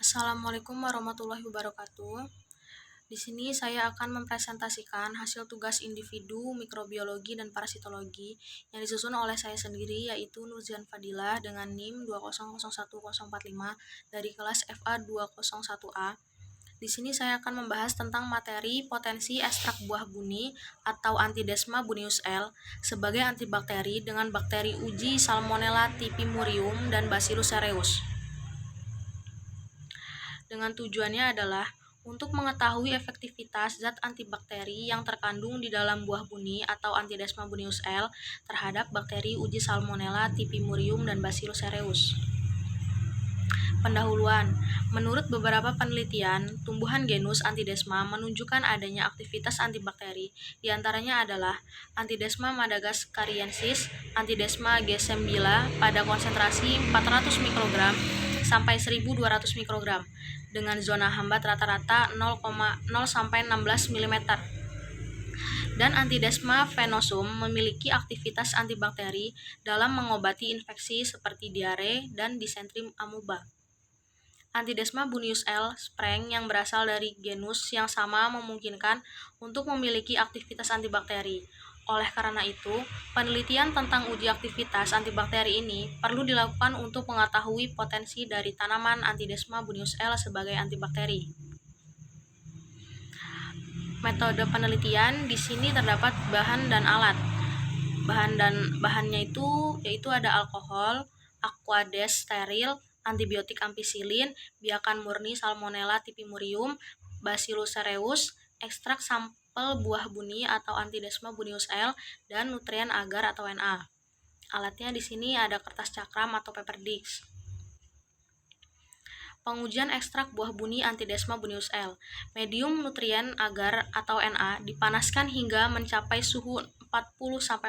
Assalamualaikum warahmatullahi wabarakatuh. Di sini saya akan mempresentasikan hasil tugas individu mikrobiologi dan parasitologi yang disusun oleh saya sendiri, yaitu Nurzian Fadilah dengan NIM 2001045 dari kelas FA 201A. Di sini saya akan membahas tentang materi potensi ekstrak buah buni atau Antidesma buneus L sebagai antibakteri dengan bakteri uji Salmonella typhimurium dan Bacillus cereus. Dengan tujuannya adalah untuk mengetahui efektivitas zat antibakteri yang terkandung di dalam buah buni atau Antidesma buneus L terhadap bakteri uji Salmonella typhimurium dan Bacillus cereus. Pendahuluan. Menurut beberapa penelitian, tumbuhan genus Antidesma menunjukkan adanya aktivitas antibakteri, diantaranya adalah Antidesma madagascariensis, Antidesma gesembila pada konsentrasi 400 mikrogram sampai 1200 mikrogram dengan zona hambat rata-rata 0,0 sampai 16 mm. Dan Antidesma venosum memiliki aktivitas antibakteri dalam mengobati infeksi seperti diare dan disentri amuba. Antidesma buneus L. spreng yang berasal dari genus yang sama memungkinkan untuk memiliki aktivitas antibakteri. Oleh karena itu, penelitian tentang uji aktivitas antibakteri ini perlu dilakukan untuk mengetahui potensi dari tanaman Antidesma buneus L sebagai antibakteri. Metode penelitian di sini terdapat bahan dan alat. Bahannya yaitu ada alkohol, aqueous steril, antibiotik ampicillin, biakan murni Salmonella typhimurium, Bacillus cereus, ekstrak sampel buah buni atau Antidesma buneus L, dan nutrien agar atau Na. Alatnya di sini ada kertas cakram atau paper disc. Pengujian ekstrak buah buni Antidesma buneus L. Medium nutrien agar atau Na dipanaskan hingga mencapai suhu 40-45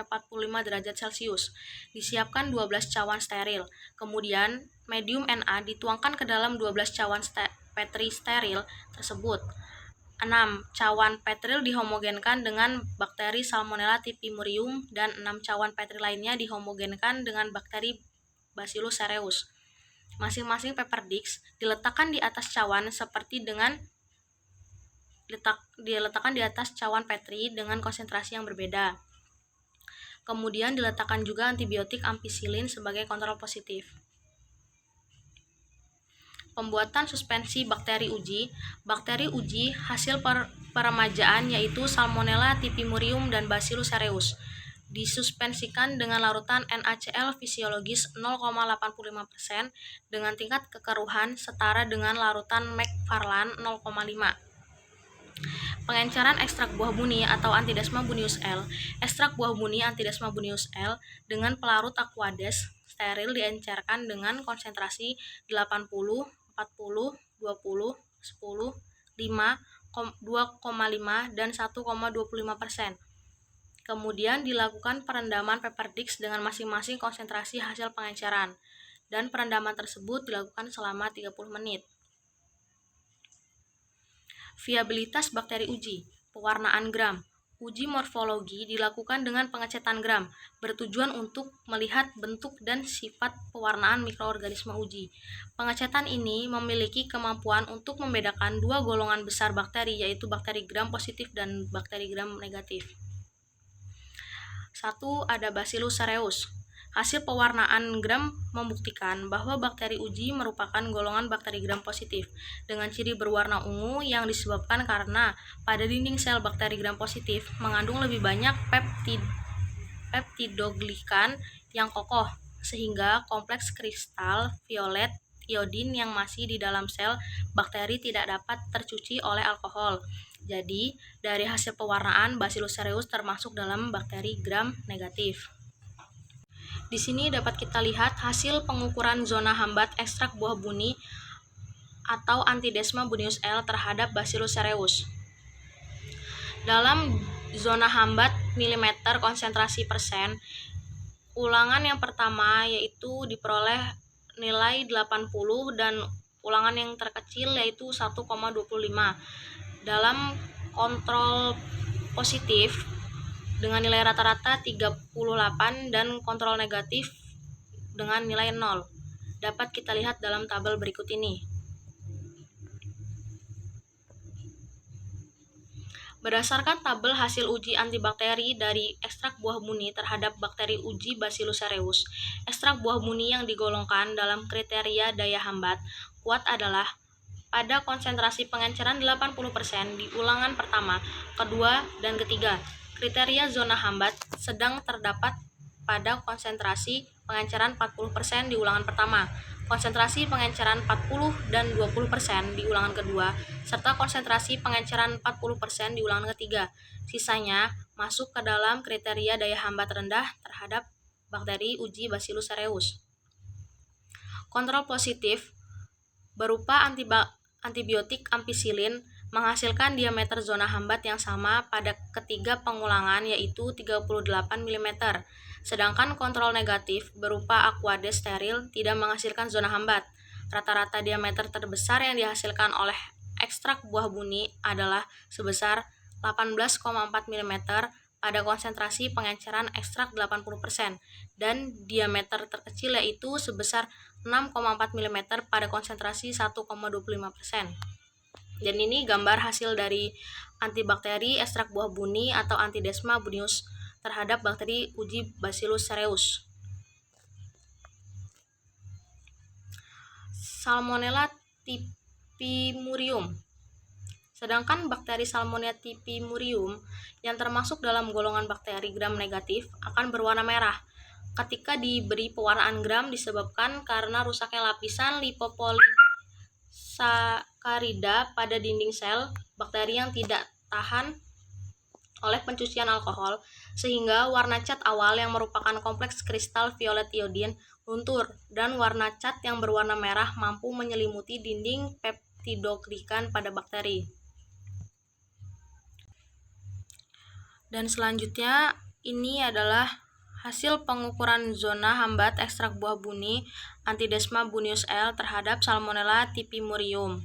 derajat Celcius. Disiapkan 12 cawan steril. Kemudian, medium Na dituangkan ke dalam 12 cawan Petri steril tersebut. 6 cawan Petril dihomogenkan dengan bakteri Salmonella typhimurium dan 6 cawan Petri lainnya dihomogenkan dengan bakteri Bacillus cereus. Masing-masing paper disc diletakkan di atas cawan diletakkan di atas cawan Petri dengan konsentrasi yang berbeda. Kemudian diletakkan juga antibiotik ampicillin sebagai kontrol positif. Pembuatan suspensi bakteri uji hasil peremajaan yaitu Salmonella typhimurium dan Bacillus cereus disuspensikan dengan larutan NaCl fisiologis 0,85% dengan tingkat kekeruhan setara dengan larutan McFarland 0,5. Pengenceran ekstrak buah buni atau Antidesma buneus L. Ekstrak buah buni Antidesma buneus L dengan pelarut aqueous steril diencerkan dengan konsentrasi 80, 40, 20, 10, 5, 2,5 dan 1,25%. Kemudian dilakukan perendaman paper disc dengan masing-masing konsentrasi hasil pengenceran, dan perendaman tersebut dilakukan selama 30 menit. Viabilitas bakteri uji, pewarnaan gram. Uji morfologi dilakukan dengan pengecetan gram, bertujuan untuk melihat bentuk dan sifat pewarnaan mikroorganisme uji. Pengecetan ini memiliki kemampuan untuk membedakan dua golongan besar bakteri, yaitu bakteri gram positif dan bakteri gram negatif. 1. Ada Bacillus cereus. Hasil pewarnaan gram membuktikan bahwa bakteri uji merupakan golongan bakteri gram positif dengan ciri berwarna ungu yang disebabkan karena pada dinding sel bakteri gram positif mengandung lebih banyak peptidoglikan yang kokoh sehingga kompleks kristal violet iodin yang masih di dalam sel bakteri tidak dapat tercuci oleh alkohol. Jadi, dari hasil pewarnaan Bacillus cereus termasuk dalam bakteri gram negatif. Di sini dapat kita lihat hasil pengukuran zona hambat ekstrak buah buni atau Antidesma buneus L terhadap Bacillus cereus. Dalam zona hambat milimeter konsentrasi persen, ulangan yang pertama yaitu diperoleh nilai 80 dan ulangan yang terkecil yaitu 1,25. Dalam kontrol positif dengan nilai rata-rata 38 dan kontrol negatif dengan nilai 0. Dapat kita lihat dalam tabel berikut ini. Berdasarkan tabel hasil uji antibakteri dari ekstrak buah muni terhadap bakteri uji Bacillus cereus, ekstrak buah muni yang digolongkan dalam kriteria daya hambat kuat adalah pada konsentrasi pengenceran 80% di ulangan pertama, kedua, dan ketiga. Kriteria zona hambat sedang terdapat pada konsentrasi pengenceran 40% di ulangan pertama, konsentrasi pengenceran 40 dan 20% di ulangan kedua, serta konsentrasi pengenceran 40% di ulangan ketiga. Sisanya masuk ke dalam kriteria daya hambat rendah terhadap bakteri uji Bacillus cereus. Kontrol positif berupa antibiotik ampicillin menghasilkan diameter zona hambat yang sama pada ketiga pengulangan, yaitu 38 mm. Sedangkan kontrol negatif berupa aquades steril tidak menghasilkan zona hambat. Rata-rata diameter terbesar yang dihasilkan oleh ekstrak buah muni adalah sebesar 18,4 mm pada konsentrasi pengenceran ekstrak 80% dan diameter terkecil yaitu sebesar 6,4 mm pada konsentrasi 1,25%. Dan ini gambar hasil dari antibakteri ekstrak buah buni atau Antidesma bunius terhadap bakteri uji Bacillus cereus. Salmonella typhimurium. Sedangkan bakteri Salmonella typhimurium yang termasuk dalam golongan bakteri gram negatif akan berwarna merah ketika diberi pewarnaan gram disebabkan karena rusaknya lapisan lipopolisakarida pada dinding sel bakteri yang tidak tahan oleh pencucian alkohol, sehingga warna cat awal yang merupakan kompleks kristal violet iodin luntur dan warna cat yang berwarna merah mampu menyelimuti dinding peptidoglikan pada bakteri. Dan selanjutnya ini adalah hasil pengukuran zona hambat ekstrak buah buni Antidesma bunius L terhadap Salmonella typhimurium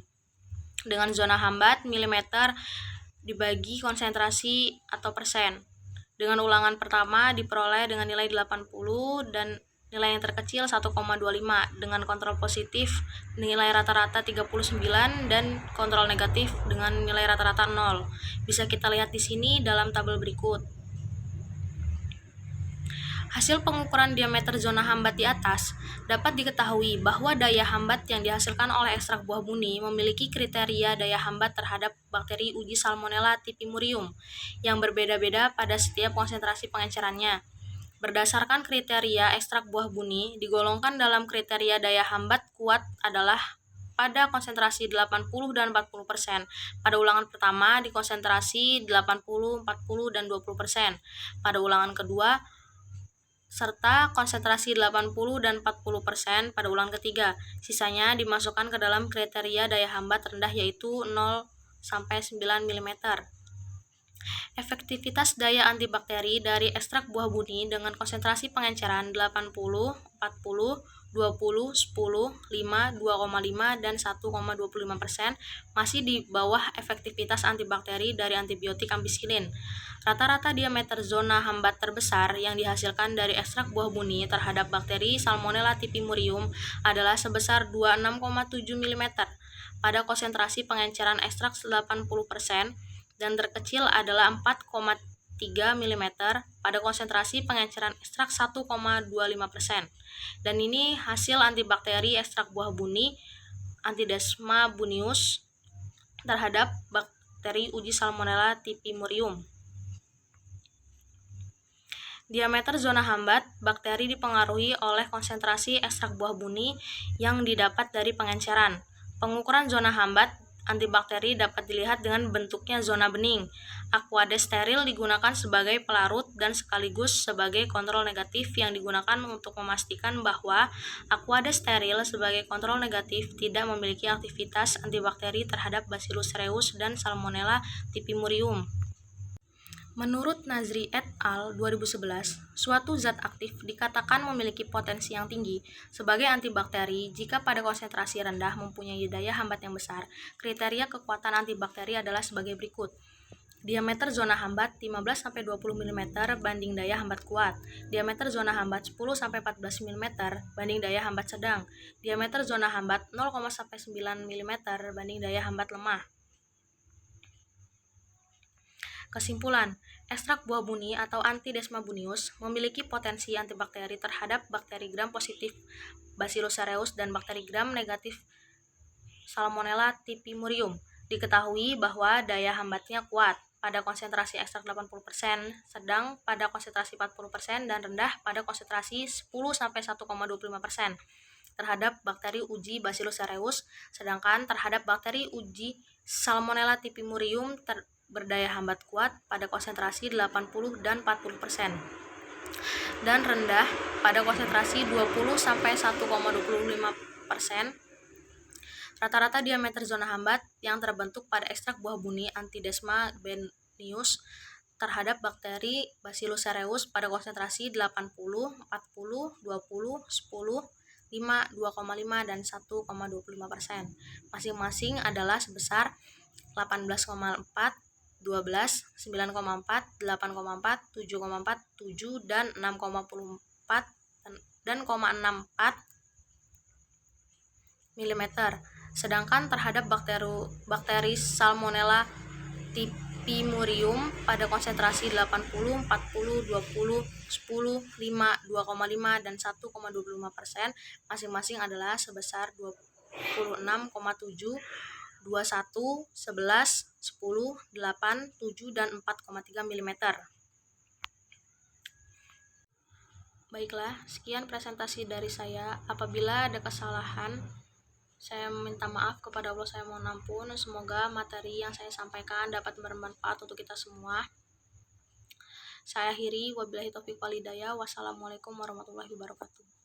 dengan zona hambat milimeter dibagi konsentrasi atau persen. Dengan ulangan pertama diperoleh dengan nilai 80 dan nilai yang terkecil 1,25 dengan kontrol positif nilai rata-rata 39 dan kontrol negatif dengan nilai rata-rata 0. Bisa kita lihat di sini dalam tabel berikut. Hasil pengukuran diameter zona hambat di atas dapat diketahui bahwa daya hambat yang dihasilkan oleh ekstrak buah buni memiliki kriteria daya hambat terhadap bakteri uji Salmonella typhimurium yang berbeda-beda pada setiap konsentrasi pengencerannya. Berdasarkan kriteria ekstrak buah buni digolongkan dalam kriteria daya hambat kuat adalah pada konsentrasi 80 dan 40%. Pada ulangan pertama di konsentrasi 80, 40, dan 20%. Pada ulangan kedua serta konsentrasi 80 dan 40% pada ulangan ketiga. Sisanya dimasukkan ke dalam kriteria daya hambat rendah yaitu 0 sampai 9 mm. Efektivitas daya antibakteri dari ekstrak buah buni dengan konsentrasi pengenceran 80, 40, 20, 10, 5, 2,5, dan 1,25% masih di bawah efektivitas antibakteri dari antibiotik ampicillin. Rata-rata diameter zona hambat terbesar yang dihasilkan dari ekstrak buah buni terhadap bakteri Salmonella typhimurium adalah sebesar 26,7 mm pada konsentrasi pengenceran ekstrak 80% dan terkecil adalah 4,3 mm pada konsentrasi pengenceran ekstrak 1,25%. Dan ini hasil antibakteri ekstrak buah buni Antidesma bunius terhadap bakteri uji Salmonella typhimurium. Diameter zona hambat bakteri dipengaruhi oleh konsentrasi ekstrak buah buni yang didapat dari pengenceran. Pengukuran zona hambat antibakteri dapat dilihat dengan bentuknya zona bening. Aquades steril digunakan sebagai pelarut dan sekaligus sebagai kontrol negatif yang digunakan untuk memastikan bahwa aquades steril sebagai kontrol negatif tidak memiliki aktivitas antibakteri terhadap Bacillus cereus dan Salmonella typhimurium. Menurut Nazri et al. 2011, suatu zat aktif dikatakan memiliki potensi yang tinggi sebagai antibakteri jika pada konsentrasi rendah mempunyai daya hambat yang besar. Kriteria kekuatan antibakteri adalah sebagai berikut. Diameter zona hambat 15-20 mm banding daya hambat kuat. Diameter zona hambat 10-14 mm banding daya hambat sedang. Diameter zona hambat 0,9 mm banding daya hambat lemah. Kesimpulan, ekstrak buah buni atau Antidesma bunius memiliki potensi antibakteri terhadap bakteri gram positif Bacillus cereus dan bakteri gram negatif Salmonella typhimurium. Diketahui bahwa daya hambatnya kuat pada konsentrasi ekstrak 80%, sedang pada konsentrasi 40% dan rendah pada konsentrasi 10-1,25% terhadap bakteri uji Bacillus cereus, sedangkan terhadap bakteri uji Salmonella typhimurium berdaya hambat kuat pada konsentrasi 80 dan 40% dan rendah pada konsentrasi 20-1,25%. Rata-rata diameter zona hambat yang terbentuk pada ekstrak buah buni Antidesma bunius terhadap bakteri Bacillus cereus pada konsentrasi 80, 40, 20, 10, 5, 2,5, dan 1,25%. Masing-masing adalah sebesar 18,4, 12, 9,4, 8,4, 7,4, 7, dan 6,4 dan 0,64 mm. Sedangkan terhadap bakteri Salmonella typhimurium pada konsentrasi 80, 40, 20, 10, 5, 2,5, dan 1,25% masing-masing adalah sebesar 26,7, 21, 11, 10, 8, 7, dan 4,3 mm. Baiklah, sekian presentasi dari saya. Apabila ada kesalahan, saya meminta maaf kepada Allah, saya mohon ampun. Semoga materi yang saya sampaikan dapat bermanfaat untuk kita semua. Saya akhiri, wabillahi taufiq wal hidayah. Wassalamualaikum warahmatullahi wabarakatuh.